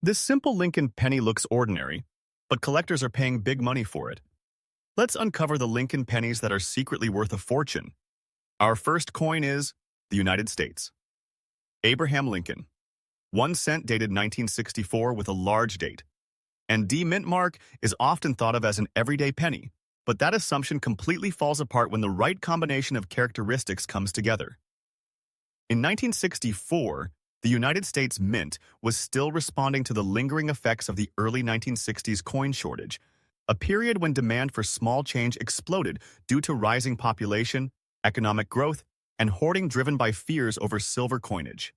This simple Lincoln penny looks ordinary, but collectors are paying big money for it. Let's uncover the Lincoln pennies that are secretly worth a fortune. Our first coin is the United States. Abraham Lincoln. 1 cent dated 1964 with a large date. And D mint mark is often thought of as an everyday penny, but that assumption completely falls apart when the right combination of characteristics comes together. In 1964, the United States Mint was still responding to the lingering effects of the early 1960s coin shortage, a period when demand for small change exploded due to rising population, economic growth, and hoarding driven by fears over silver coinage.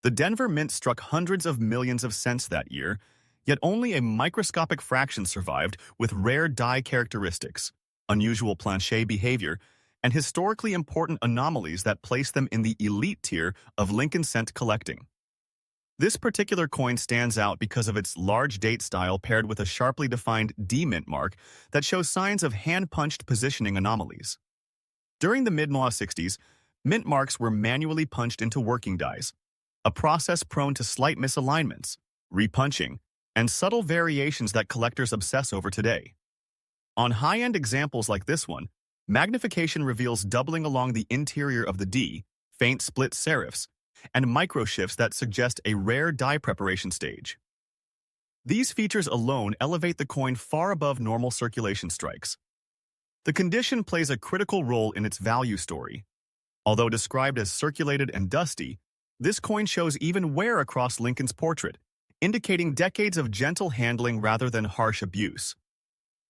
The Denver Mint struck hundreds of millions of cents that year, yet only a microscopic fraction survived with rare die characteristics, unusual plancher behavior, and historically important anomalies that place them in the elite tier of Lincoln cent collecting. This particular coin stands out because of its large date style paired with a sharply defined D mint mark that shows signs of hand-punched positioning anomalies. During the mid-60s, mint marks were manually punched into working dies, a process prone to slight misalignments, repunching, and subtle variations that collectors obsess over today. On high-end examples like this one, magnification reveals doubling along the interior of the D, faint split serifs, and microshifts that suggest a rare die preparation stage. These features alone elevate the coin far above normal circulation strikes. The condition plays a critical role in its value story. Although described as circulated and dusty, this coin shows even wear across Lincoln's portrait, indicating decades of gentle handling rather than harsh abuse.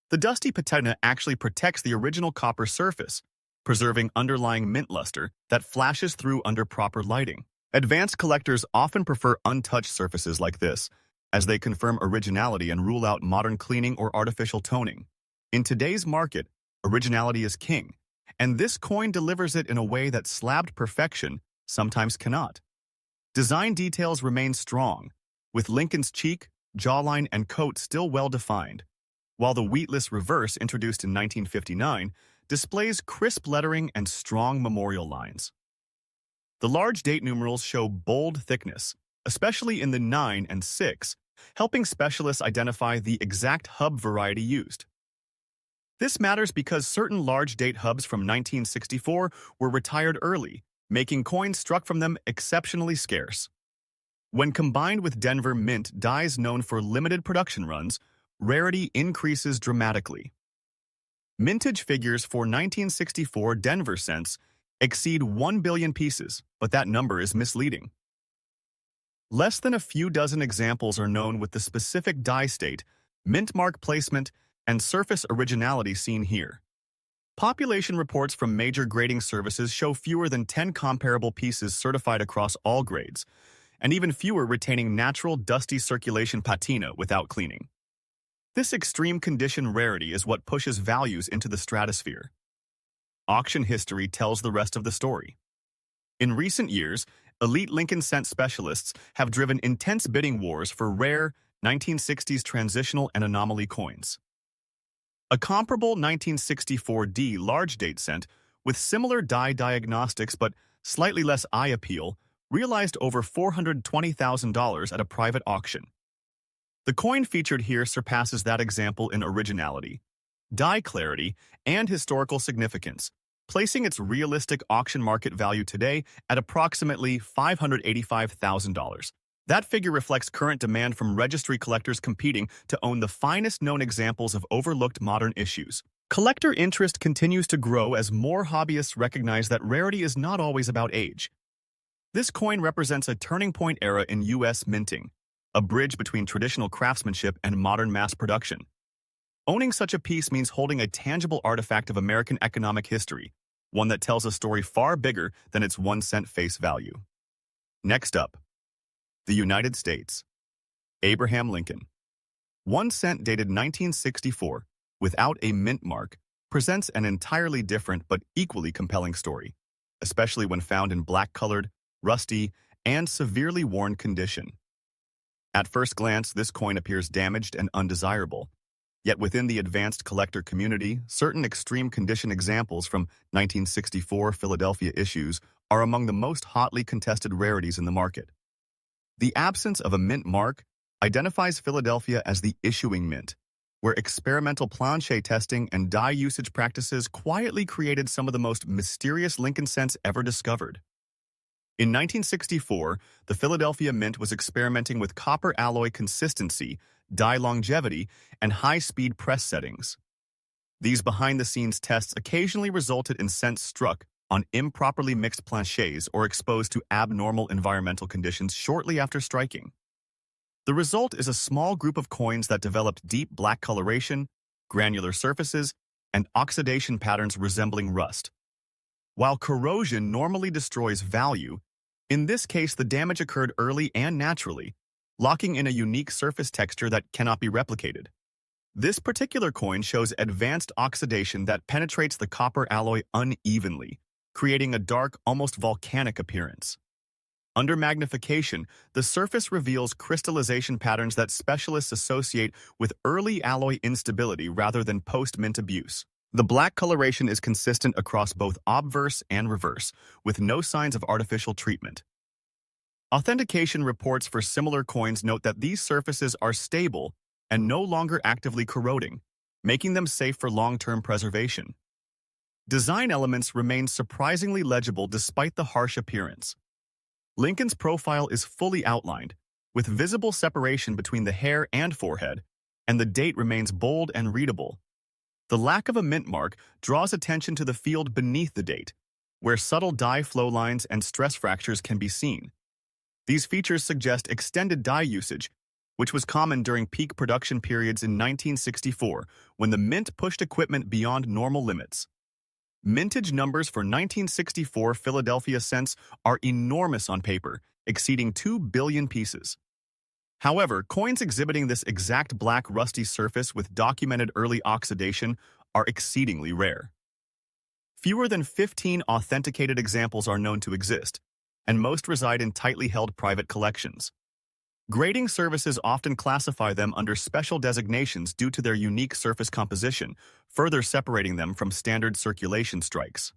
The dusty patina actually protects the original copper surface, preserving underlying mint luster that flashes through under proper lighting. Advanced collectors often prefer untouched surfaces like this, as they confirm originality and rule out modern cleaning or artificial toning. In today's market, originality is king, and this coin delivers it in a way that slabbed perfection sometimes cannot. Design details remain strong, with Lincoln's cheek, jawline, and coat still well-defined, while the wheatless reverse introduced in 1959 displays crisp lettering and strong memorial lines. The large date numerals show bold thickness, especially in the 9 and 6, helping specialists identify the exact hub variety used. This matters because certain large date hubs from 1964 were retired early, making coins struck from them exceptionally scarce. When combined with Denver Mint dies known for limited production runs, rarity increases dramatically. Mintage figures for 1964 Denver cents exceed 1 billion pieces, but that number is misleading. Less than a few dozen examples are known with the specific die state, mint mark placement, and surface originality seen here. Population reports from major grading services show fewer than 10 comparable pieces certified across all grades, and even fewer retaining natural dusty circulation patina without cleaning. This extreme condition rarity is what pushes values into the stratosphere. Auction history tells the rest of the story. In recent years, elite Lincoln cent specialists have driven intense bidding wars for rare 1960s transitional and anomaly coins. A comparable 1964 D large date cent with similar die diagnostics but slightly less eye appeal realized over $420,000 at a private auction. The coin featured here surpasses that example in originality, die clarity, and historical significance, placing its realistic auction market value today at approximately $585,000. That figure reflects current demand from registry collectors competing to own the finest known examples of overlooked modern issues. Collector interest continues to grow as more hobbyists recognize that rarity is not always about age. This coin represents a turning point era in U.S. minting, a bridge between traditional craftsmanship and modern mass production. Owning such a piece means holding a tangible artifact of American economic history, one that tells a story far bigger than its 1 cent face value. Next up, the United States. Abraham Lincoln. 1 cent dated 1964, without a mint mark, presents an entirely different but equally compelling story, especially when found in black-colored, rusty, and severely worn condition. At first glance, this coin appears damaged and undesirable. Yet within the advanced collector community, certain extreme condition examples from 1964 Philadelphia issues are among the most hotly contested rarities in the market. The absence of a mint mark, identifies Philadelphia as the issuing mint, where experimental planche testing and die usage practices quietly created some of the most mysterious Lincoln cents ever discovered. In 1964, the Philadelphia Mint was experimenting with copper alloy consistency, die longevity, and high-speed press settings. These behind-the-scenes tests occasionally resulted in cents struck on improperly mixed planches or exposed to abnormal environmental conditions shortly after striking. The result is a small group of coins that developed deep black coloration, granular surfaces, and oxidation patterns resembling rust. While corrosion normally destroys value, in this case the damage occurred early and naturally, locking in a unique surface texture that cannot be replicated. This particular coin shows advanced oxidation that penetrates the copper alloy unevenly, creating a dark, almost volcanic appearance. Under magnification, the surface reveals crystallization patterns that specialists associate with early alloy instability rather than post-mint abuse. The black coloration is consistent across both obverse and reverse, with no signs of artificial treatment. Authentication reports for similar coins note that these surfaces are stable and no longer actively corroding, making them safe for long-term preservation. Design elements remain surprisingly legible despite the harsh appearance. Lincoln's profile is fully outlined, with visible separation between the hair and forehead, and the date remains bold and readable. The lack of a mint mark draws attention to the field beneath the date, where subtle die flow lines and stress fractures can be seen. These features suggest extended die usage, which was common during peak production periods in 1964, when the mint pushed equipment beyond normal limits. Mintage numbers for 1964 Philadelphia cents are enormous on paper, exceeding 2 billion pieces. However, coins exhibiting this exact black rusty surface with documented early oxidation are exceedingly rare. Fewer than 15 authenticated examples are known to exist, and most reside in tightly held private collections. Grading services often classify them under special designations due to their unique surface composition, further separating them from standard circulation strikes.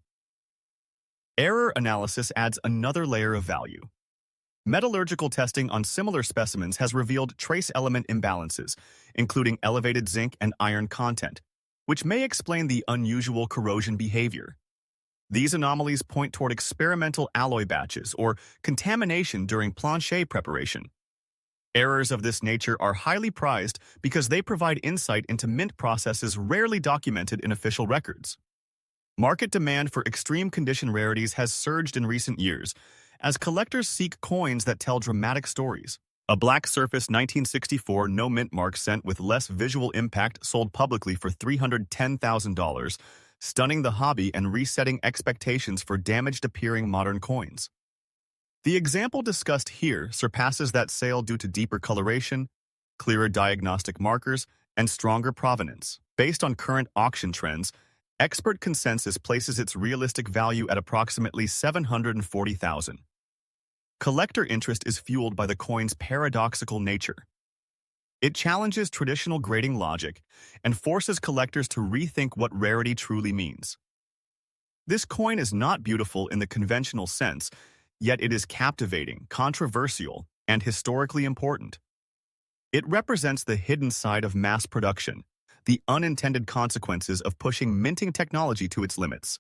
Error analysis adds another layer of value. Metallurgical testing on similar specimens has revealed trace element imbalances, including elevated zinc and iron content, which may explain the unusual corrosion behavior. These anomalies point toward experimental alloy batches or contamination during planche preparation. Errors of this nature are highly prized because they provide insight into mint processes rarely documented in official records. Market demand for extreme condition rarities has surged in recent years, as collectors seek coins that tell dramatic stories. A black surface 1964 no mint mark cent with less visual impact sold publicly for $310,000, stunning the hobby and resetting expectations for damaged-appearing modern coins. The example discussed here surpasses that sale due to deeper coloration, clearer diagnostic markers, and stronger provenance. Based on current auction trends, expert consensus places its realistic value at approximately $740,000. Collector interest is fueled by the coin's paradoxical nature. It challenges traditional grading logic and forces collectors to rethink what rarity truly means. This coin is not beautiful in the conventional sense, yet it is captivating, controversial, and historically important. It represents the hidden side of mass production, the unintended consequences of pushing minting technology to its limits.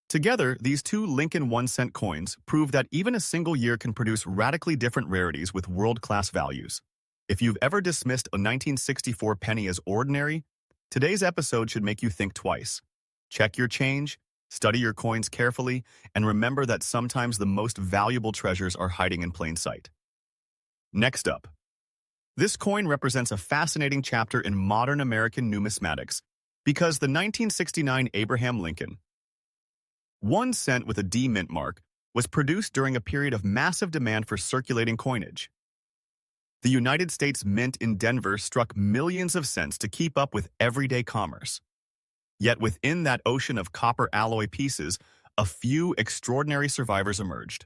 Together, these two Lincoln 1-cent coins prove that even a single year can produce radically different rarities with world-class values. If you've ever dismissed a 1964 penny as ordinary, today's episode should make you think twice. Check your change, study your coins carefully, and remember that sometimes the most valuable treasures are hiding in plain sight. Next up, this coin represents a fascinating chapter in modern American numismatics because the 1969 Abraham Lincoln 1 cent with a D mint mark was produced during a period of massive demand for circulating coinage. The United States Mint in Denver struck millions of cents to keep up with everyday commerce. Yet within that ocean of copper alloy pieces, a few extraordinary survivors emerged.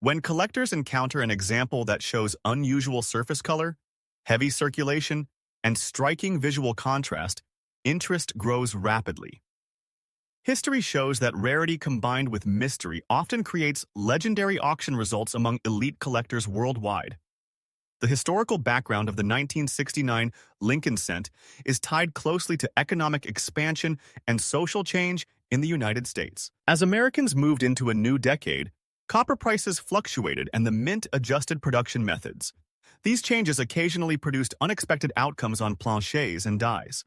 When collectors encounter an example that shows unusual surface color, heavy circulation, and striking visual contrast, interest grows rapidly. History shows that rarity combined with mystery often creates legendary auction results among elite collectors worldwide. The historical background of the 1969 Lincoln cent is tied closely to economic expansion and social change in the United States. As Americans moved into a new decade, copper prices fluctuated and the mint adjusted production methods. These changes occasionally produced unexpected outcomes on planchets and dies.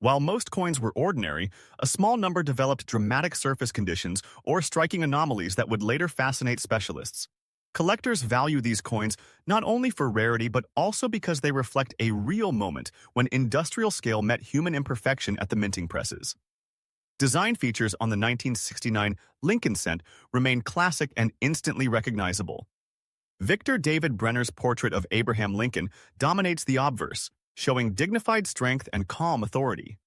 While most coins were ordinary, a small number developed dramatic surface conditions or striking anomalies that would later fascinate specialists. Collectors value these coins not only for rarity but also because they reflect a real moment when industrial scale met human imperfection at the minting presses. Design features on the 1969 Lincoln cent remain classic and instantly recognizable. Victor David Brenner's portrait of Abraham Lincoln dominates the obverse, showing dignified strength and calm authority.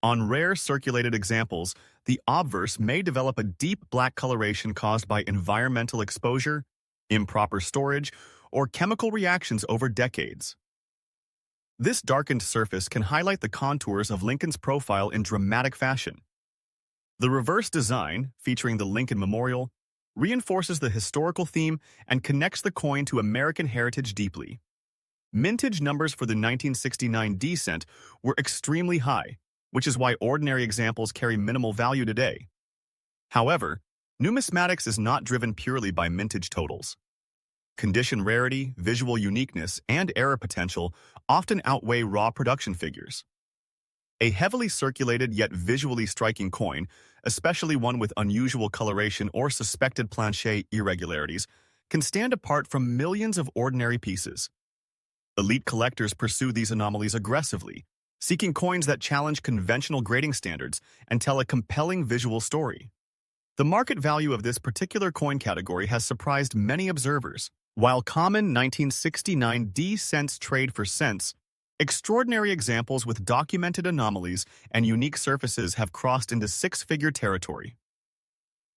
On rare circulated examples, the obverse may develop a deep black coloration caused by environmental exposure, improper storage, or chemical reactions over decades. This darkened surface can highlight the contours of Lincoln's profile in dramatic fashion. The reverse design, featuring the Lincoln Memorial, reinforces the historical theme and connects the coin to American heritage deeply. Mintage numbers for the 1969 D cent were extremely high, which is why ordinary examples carry minimal value today. However, numismatics is not driven purely by mintage totals. Condition rarity, visual uniqueness, and error potential often outweigh raw production figures. A heavily circulated yet visually striking coin, especially one with unusual coloration or suspected planchet irregularities, can stand apart from millions of ordinary pieces. Elite collectors pursue these anomalies aggressively, seeking coins that challenge conventional grading standards and tell a compelling visual story. The market value of this particular coin category has surprised many observers. While common 1969 D cents trade for cents, extraordinary examples with documented anomalies and unique surfaces have crossed into six-figure territory.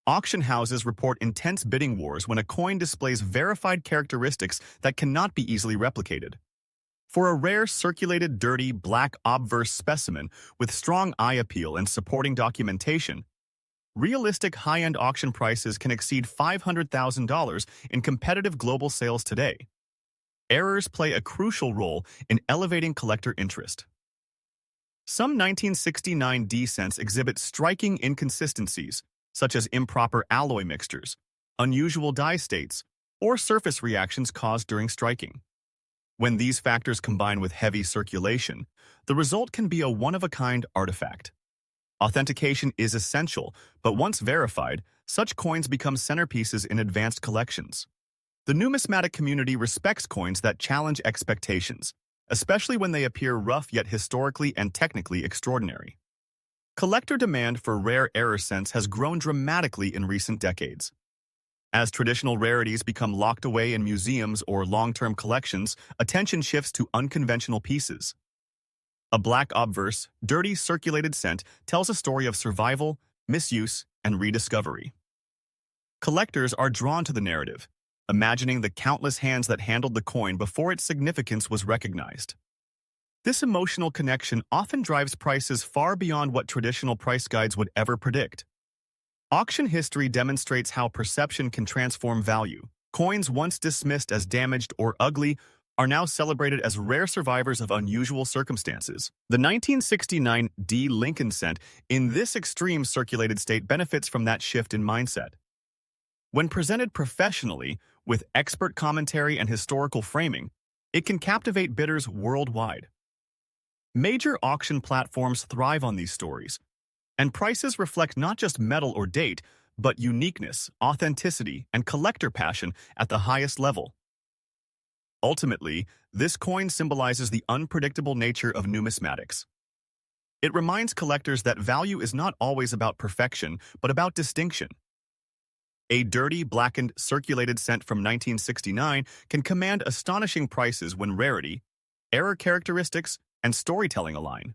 Auction houses report intense bidding wars when a coin displays verified characteristics that cannot be easily replicated. For a rare circulated dirty black obverse specimen with strong eye appeal and supporting documentation, realistic high-end auction prices can exceed $500,000 in competitive global sales today. Errors play a crucial role in elevating collector interest. Some 1969 D cents exhibit striking inconsistencies, such as improper alloy mixtures, unusual die states, or surface reactions caused during striking. When these factors combine with heavy circulation, the result can be a one-of-a-kind artifact. Authentication is essential, but once verified, such coins become centerpieces in advanced collections. The numismatic community respects coins that challenge expectations, especially when they appear rough yet historically and technically extraordinary. Collector demand for rare error cents has grown dramatically in recent decades. As traditional rarities become locked away in museums or long-term collections, attention shifts to unconventional pieces. A black obverse, dirty circulated cent tells a story of survival, misuse, and rediscovery. Collectors are drawn to the narrative, imagining the countless hands that handled the coin before its significance was recognized. This emotional connection often drives prices far beyond what traditional price guides would ever predict. Auction history demonstrates how perception can transform value. Coins once dismissed as damaged or ugly are now celebrated as rare survivors of unusual circumstances. The 1969 D Lincoln cent in this extreme circulated state benefits from that shift in mindset. When presented professionally, with expert commentary and historical framing, it can captivate bidders worldwide. Major auction platforms thrive on these stories, and prices reflect not just metal or date, but uniqueness, authenticity, and collector passion at the highest level. Ultimately, this coin symbolizes the unpredictable nature of numismatics. It reminds collectors that value is not always about perfection, but about distinction. A dirty, blackened, circulated cent from 1969 can command astonishing prices when rarity, error characteristics, and storytelling align.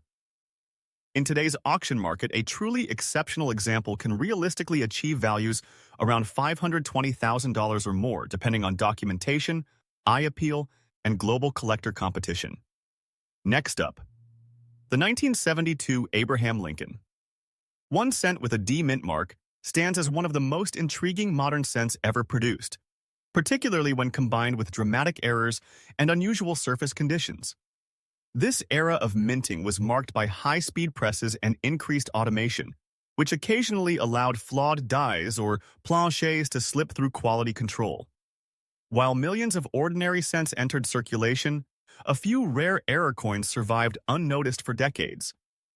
In today's auction market, a truly exceptional example can realistically achieve values around $520,000 or more, depending on documentation, eye appeal, and global collector competition. Next up, the 1972 Abraham Lincoln. 1 cent with a D mint mark stands as one of the most intriguing modern cents ever produced. particularly when combined with dramatic errors and unusual surface conditions. This era of minting was marked by high-speed presses and increased automation, which occasionally allowed flawed dies or planches to slip through quality control. While millions of ordinary cents entered circulation, a few rare error coins survived unnoticed for decades,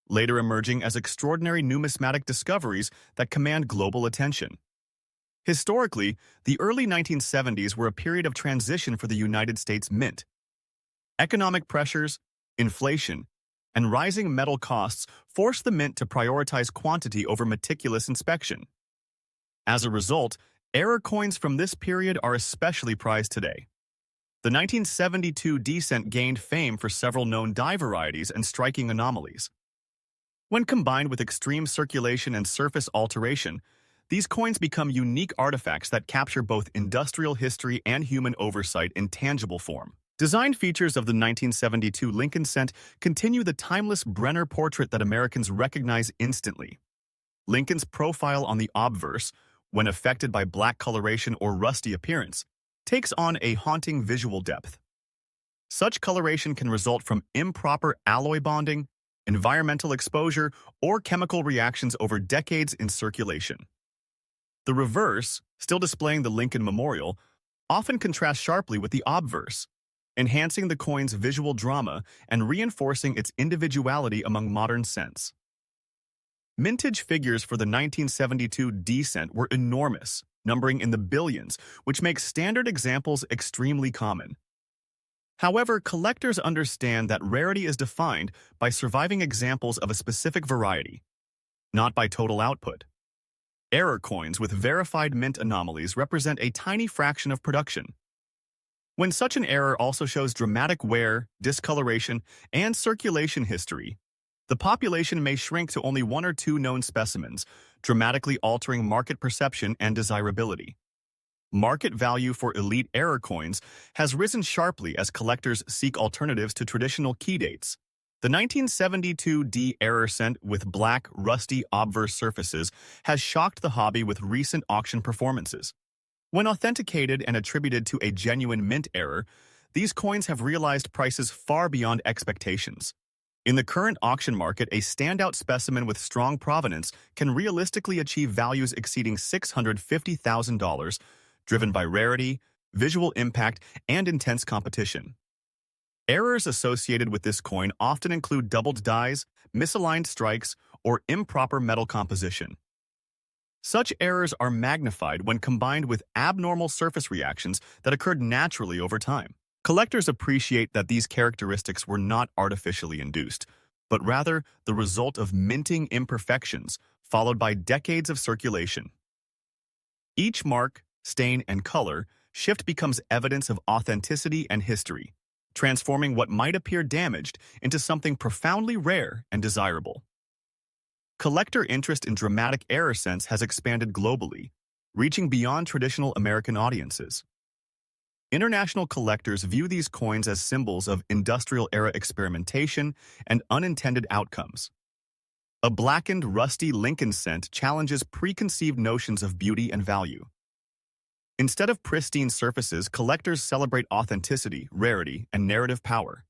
later emerging as extraordinary numismatic discoveries that command global attention. Historically, the early 1970s were a period of transition for the United States Mint. Economic pressures, inflation, and rising metal costs forced the mint to prioritize quantity over meticulous inspection. As a result, error coins from this period are especially prized today. The 1972 D-cent gained fame for several known die varieties and striking anomalies. When combined with extreme circulation and surface alteration, these coins become unique artifacts that capture both industrial history and human oversight in tangible form. Design features of the 1972 Lincoln cent continue the timeless Brenner portrait that Americans recognize instantly. Lincoln's profile on the obverse, when affected by black coloration or rusty appearance, takes on a haunting visual depth. Such coloration can result from improper alloy bonding, environmental exposure, or chemical reactions over decades in circulation. The reverse, still displaying the Lincoln Memorial, often contrasts sharply with the obverse, enhancing the coin's visual drama and reinforcing its individuality among modern cents. Mintage figures for the 1972 D-cent were enormous, numbering in the billions, which makes standard examples extremely common. However, collectors understand that rarity is defined by surviving examples of a specific variety, not by total output. Error coins with verified mint anomalies represent a tiny fraction of production. When such an error also shows dramatic wear, discoloration, and circulation history, the population may shrink to only one or two known specimens, dramatically altering market perception and desirability. Market value for elite error coins has risen sharply as collectors seek alternatives to traditional key dates. The 1972 D error cent with black, rusty obverse surfaces has shocked the hobby with recent auction performances. When authenticated and attributed to a genuine mint error, these coins have realized prices far beyond expectations. In the current auction market, a standout specimen with strong provenance can realistically achieve values exceeding $650,000, driven by rarity, visual impact, and intense competition. Errors associated with this coin often include doubled dies, misaligned strikes, or improper metal composition. Such errors are magnified when combined with abnormal surface reactions that occurred naturally over time. Collectors appreciate that these characteristics were not artificially induced, but rather the result of minting imperfections followed by decades of circulation. Each mark, stain, and color shift becomes evidence of authenticity and history, transforming what might appear damaged into something profoundly rare and desirable. Collector interest in dramatic error cents has expanded globally, reaching beyond traditional American audiences. International collectors view these coins as symbols of industrial-era experimentation and unintended outcomes. A blackened, rusty Lincoln cent challenges preconceived notions of beauty and value. Instead of pristine surfaces, collectors celebrate authenticity, rarity, and narrative power.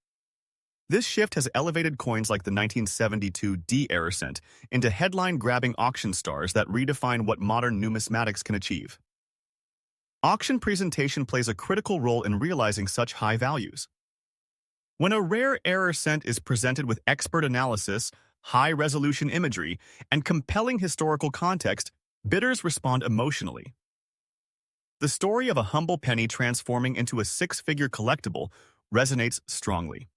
This shift has elevated coins like the 1972 D error cent into headline-grabbing auction stars that redefine what modern numismatics can achieve. Auction presentation plays a critical role in realizing such high values. When a rare error cent is presented with expert analysis, high-resolution imagery, and compelling historical context, bidders respond emotionally. The story of a humble penny transforming into a six-figure collectible resonates strongly.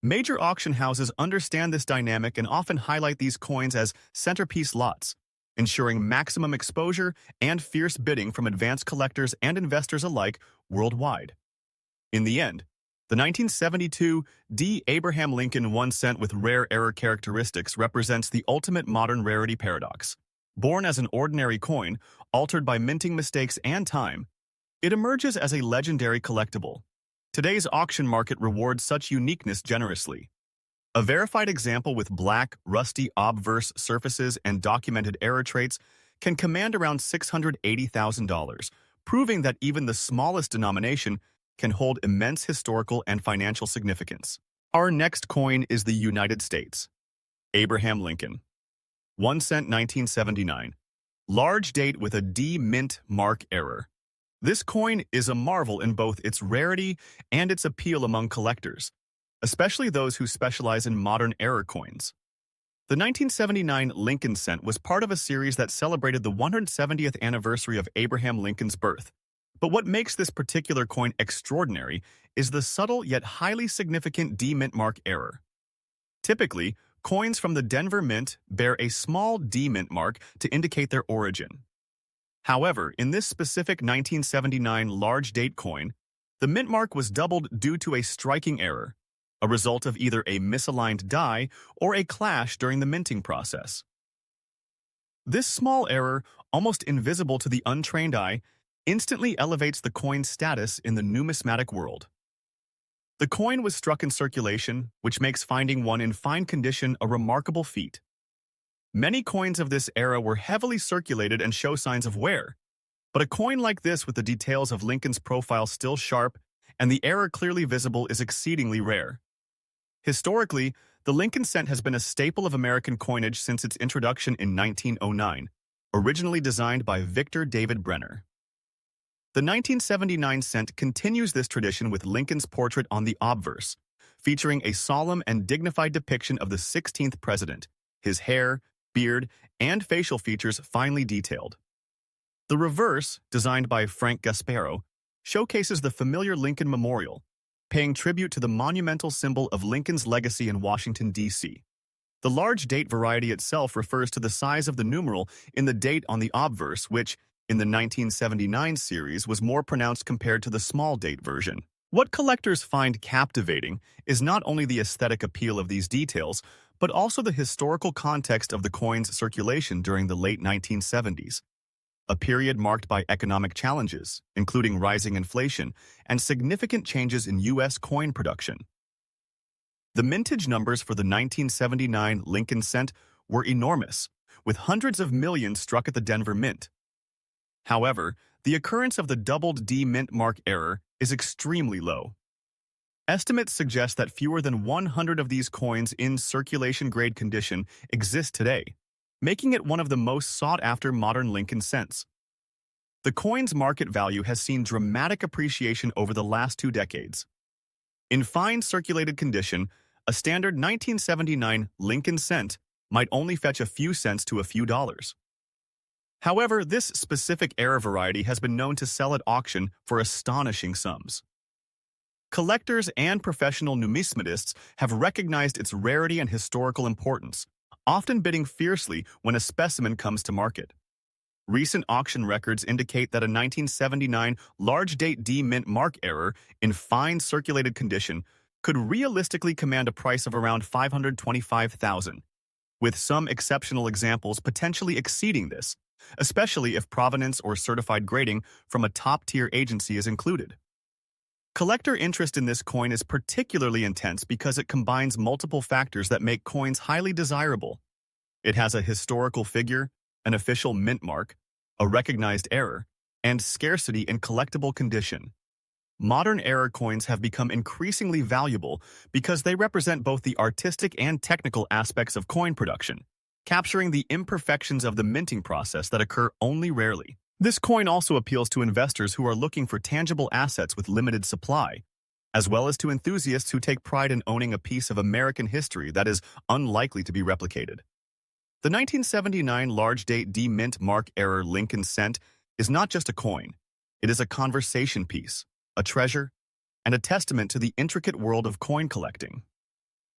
Major auction houses understand this dynamic and often highlight these coins as centerpiece lots, ensuring maximum exposure and fierce bidding from advanced collectors and investors alike worldwide. In the end, the 1972 D. Abraham Lincoln 1 cent with rare error characteristics represents the ultimate modern rarity paradox. Born as an ordinary coin, altered by minting mistakes and time, it emerges as a legendary collectible. Today's auction market rewards such uniqueness generously. A verified example with black, rusty obverse surfaces and documented error traits can command around $680,000, proving that even the smallest denomination can hold immense historical and financial significance. Our next coin is the United States. Abraham Lincoln. 1 cent 1979. Large date with a D mint mark error. This coin is a marvel in both its rarity and its appeal among collectors, especially those who specialize in modern error coins. The 1979 Lincoln cent was part of a series that celebrated the 170th anniversary of Abraham Lincoln's birth. But what makes this particular coin extraordinary is the subtle yet highly significant D mint mark error. Typically, coins from the Denver Mint bear a small D mint mark to indicate their origin. However, in this specific 1979 large date coin, the mint mark was doubled due to a striking error, a result of either a misaligned die or a clash during the minting process. This small error, almost invisible to the untrained eye, instantly elevates the coin's status in the numismatic world. The coin was struck in circulation, which makes finding one in fine condition a remarkable feat. Many coins of this era were heavily circulated and show signs of wear, but a coin like this with the details of Lincoln's profile still sharp and the error clearly visible is exceedingly rare. Historically, the Lincoln cent has been a staple of American coinage since its introduction in 1909, originally designed by Victor David Brenner. The 1979 cent continues this tradition with Lincoln's portrait on the obverse, featuring a solemn and dignified depiction of the 16th president, his hair, beard, and facial features finely detailed. The reverse, designed by Frank Gasparo, showcases the familiar Lincoln Memorial, paying tribute to the monumental symbol of Lincoln's legacy in Washington, D.C. The large date variety itself refers to the size of the numeral in the date on the obverse, which, in the 1979 series, was more pronounced compared to the small date version. What collectors find captivating is not only the aesthetic appeal of these details, but also the historical context of the coin's circulation during the late 1970s. A period marked by economic challenges, including rising inflation and significant changes in U.S. coin production. The mintage numbers for the 1979 Lincoln cent were enormous, with hundreds of millions struck at the Denver Mint. However, the occurrence of the doubled D mint mark error is extremely low. Estimates suggest that fewer than 100 of these coins in circulation-grade condition exist today, making it one of the most sought-after modern Lincoln cents. The coin's market value has seen dramatic appreciation over the last 2 decades. In fine circulated condition, a standard 1979 Lincoln cent might only fetch a few cents to a few dollars. However, this specific error variety has been known to sell at auction for astonishing sums. Collectors and professional numismatists have recognized its rarity and historical importance, often bidding fiercely when a specimen comes to market. Recent auction records indicate that a 1979 large-date D mint mark error in fine circulated condition could realistically command a price of around $525,000, with some exceptional examples potentially exceeding this, especially if provenance or certified grading from a top-tier agency is included. Collector interest in this coin is particularly intense because it combines multiple factors that make coins highly desirable. It has a historical figure, an official mint mark, a recognized error, and scarcity in collectible condition. Modern error coins have become increasingly valuable because they represent both the artistic and technical aspects of coin production, capturing the imperfections of the minting process that occur only rarely. This coin also appeals to investors who are looking for tangible assets with limited supply, as well as to enthusiasts who take pride in owning a piece of American history that is unlikely to be replicated. The 1979 large-date D mint mark error Lincoln cent is not just a coin. It is a conversation piece, a treasure, and a testament to the intricate world of coin collecting.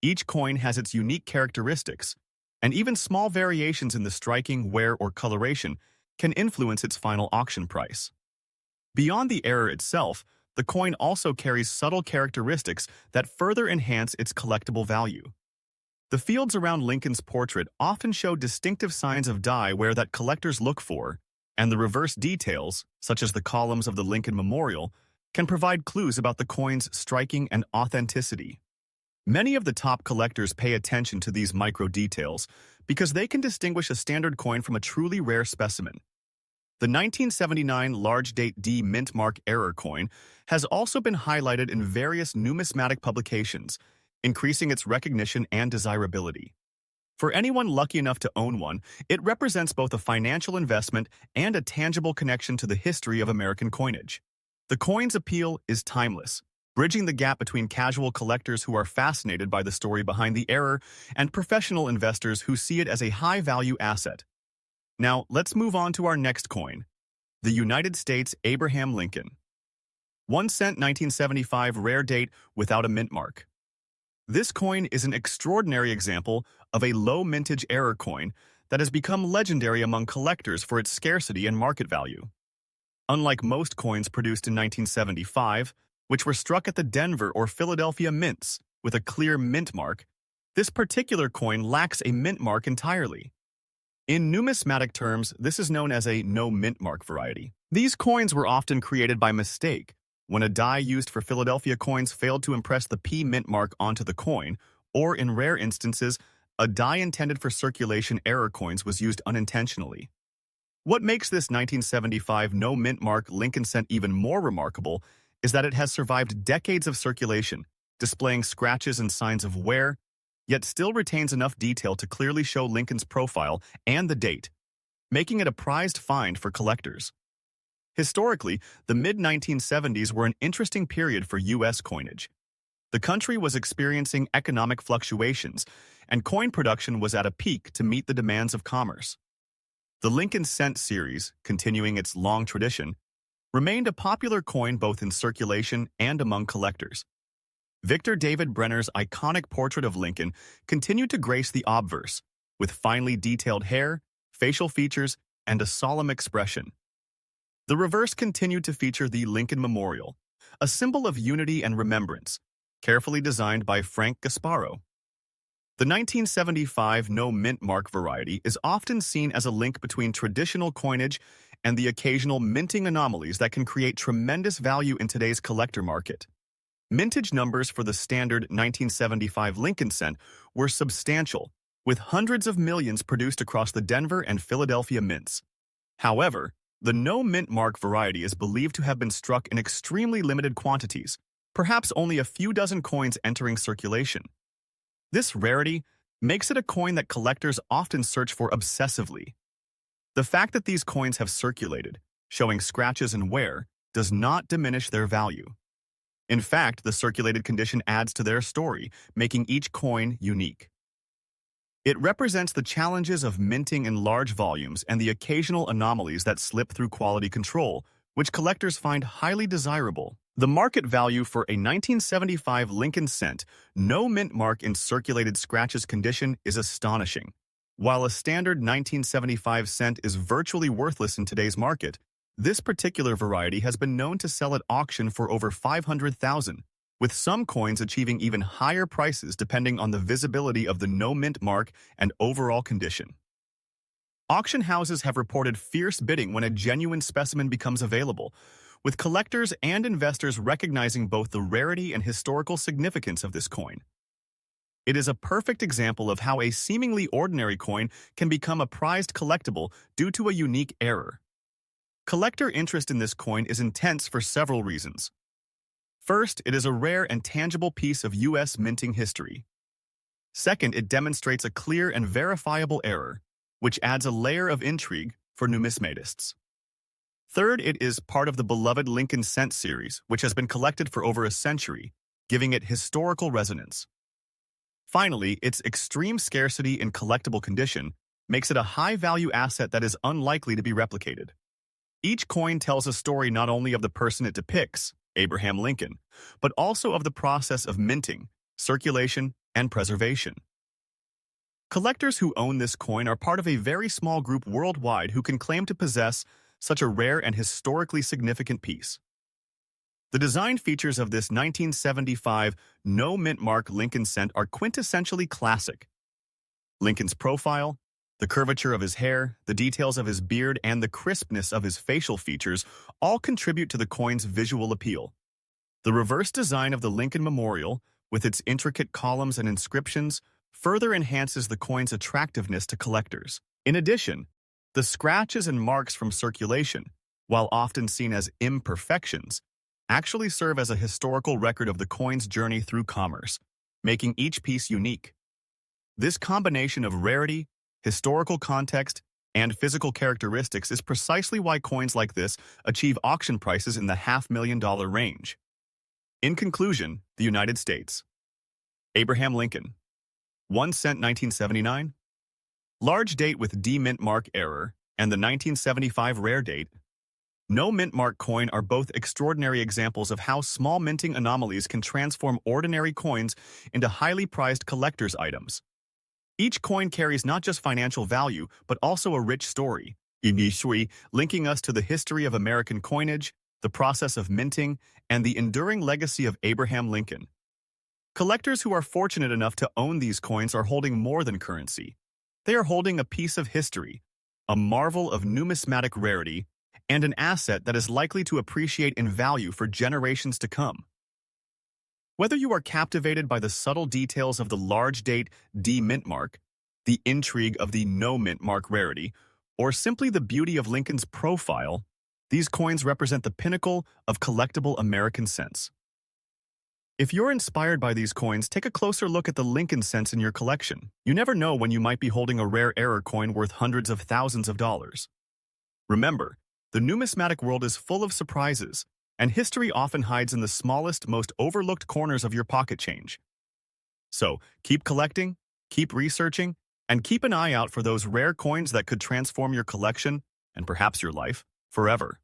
Each coin has its unique characteristics, and even small variations in the striking, wear, or coloration can influence its final auction price. Beyond the error itself, the coin also carries subtle characteristics that further enhance its collectible value. The fields around Lincoln's portrait often show distinctive signs of die wear that collectors look for, and the reverse details, such as the columns of the Lincoln Memorial, can provide clues about the coin's striking and authenticity. Many of the top collectors pay attention to these micro details because they can distinguish a standard coin from a truly rare specimen. The 1979 large date D mintmark error coin has also been highlighted in various numismatic publications, increasing its recognition and desirability. For anyone lucky enough to own one, it represents both a financial investment and a tangible connection to the history of American coinage. The coin's appeal is timeless, bridging the gap between casual collectors who are fascinated by the story behind the error and professional investors who see it as a high-value asset. Now, let's move on to our next coin, the United States Abraham Lincoln. 1 cent 1975 rare date without a mint mark. This coin is an extraordinary example of a low mintage error coin that has become legendary among collectors for its scarcity and market value. Unlike most coins produced in 1975, which were struck at the Denver or Philadelphia mints with a clear mint mark, this particular coin lacks a mint mark entirely. In numismatic terms, this is known as a no mint mark variety. These coins were often created by mistake, when a die used for Philadelphia coins failed to impress the P mint mark onto the coin, or in rare instances, a die intended for circulation error coins was used unintentionally. What makes this 1975 no mint mark Lincoln cent even more remarkable is that it has survived decades of circulation, displaying scratches and signs of wear, yet still retains enough detail to clearly show Lincoln's profile and the date, making it a prized find for collectors. Historically, the mid-1970s were an interesting period for U.S. coinage. The country was experiencing economic fluctuations, and coin production was at a peak to meet the demands of commerce. The Lincoln cent series, continuing its long tradition, remained a popular coin both in circulation and among collectors. Victor David Brenner's iconic portrait of Lincoln continued to grace the obverse, with finely detailed hair, facial features, and a solemn expression. The reverse continued to feature the Lincoln Memorial, a symbol of unity and remembrance, carefully designed by Frank Gasparo. The 1975 no mint mark variety is often seen as a link between traditional coinage and the occasional minting anomalies that can create tremendous value in today's collector market. Mintage numbers for the standard 1975 Lincoln cent were substantial, with hundreds of millions produced across the Denver and Philadelphia mints. However, the no mint mark variety is believed to have been struck in extremely limited quantities, perhaps only a few dozen coins entering circulation. This rarity makes it a coin that collectors often search for obsessively. The fact that these coins have circulated, showing scratches and wear, does not diminish their value. In fact, the circulated condition adds to their story, making each coin unique. It represents the challenges of minting in large volumes and the occasional anomalies that slip through quality control, which collectors find highly desirable. The market value for a 1975 Lincoln cent, no mint mark in circulated scratches condition is astonishing. While a standard 1975 cent is virtually worthless in today's market, this particular variety has been known to sell at auction for over $500,000, with some coins achieving even higher prices depending on the visibility of the no mint mark and overall condition. Auction houses have reported fierce bidding when a genuine specimen becomes available, with collectors and investors recognizing both the rarity and historical significance of this coin. It is a perfect example of how a seemingly ordinary coin can become a prized collectible due to a unique error. Collector interest in this coin is intense for several reasons. First, it is a rare and tangible piece of U.S. minting history. Second, it demonstrates a clear and verifiable error, which adds a layer of intrigue for numismatists. Third, it is part of the beloved Lincoln cent series, which has been collected for over a century, giving it historical resonance. Finally, its extreme scarcity in collectible condition makes it a high-value asset that is unlikely to be replicated. Each coin tells a story not only of the person it depicts, Abraham Lincoln, but also of the process of minting, circulation, and preservation. Collectors who own this coin are part of a very small group worldwide who can claim to possess such a rare and historically significant piece. The design features of this 1975 no mint mark Lincoln cent are quintessentially classic. Lincoln's profile, the curvature of his hair, the details of his beard, and the crispness of his facial features all contribute to the coin's visual appeal. The reverse design of the Lincoln Memorial, with its intricate columns and inscriptions, further enhances the coin's attractiveness to collectors. In addition, The scratches and marks from circulation, while often seen as imperfections, actually serve as a historical record of the coin's journey through commerce, making each piece unique. This combination of rarity, historical context, and physical characteristics is precisely why coins like this achieve auction prices in the $500,000 range. In conclusion, the United States. Abraham Lincoln. 1 cent 1979. Large date with D mint mark error and the 1975 rare date. No mint mark coin are both extraordinary examples of how small minting anomalies can transform ordinary coins into highly prized collector's items. Each coin carries not just financial value, but also a rich story, linking us to the history of American coinage, the process of minting, and the enduring legacy of Abraham Lincoln. Collectors who are fortunate enough to own these coins are holding more than currency. They are holding a piece of history, a marvel of numismatic rarity, and an asset that is likely to appreciate in value for generations to come. Whether you are captivated by the subtle details of the large date D mint mark, the intrigue of the no mint mark rarity, or simply the beauty of Lincoln's profile, these coins represent the pinnacle of collectible American cents. If you're inspired by these coins, take a closer look at the Lincoln cents in your collection. You never know when you might be holding a rare error coin worth hundreds of thousands of dollars. Remember, the numismatic world is full of surprises, and history often hides in the smallest, most overlooked corners of your pocket change. So, keep collecting, keep researching, and keep an eye out for those rare coins that could transform your collection, and perhaps your life, forever.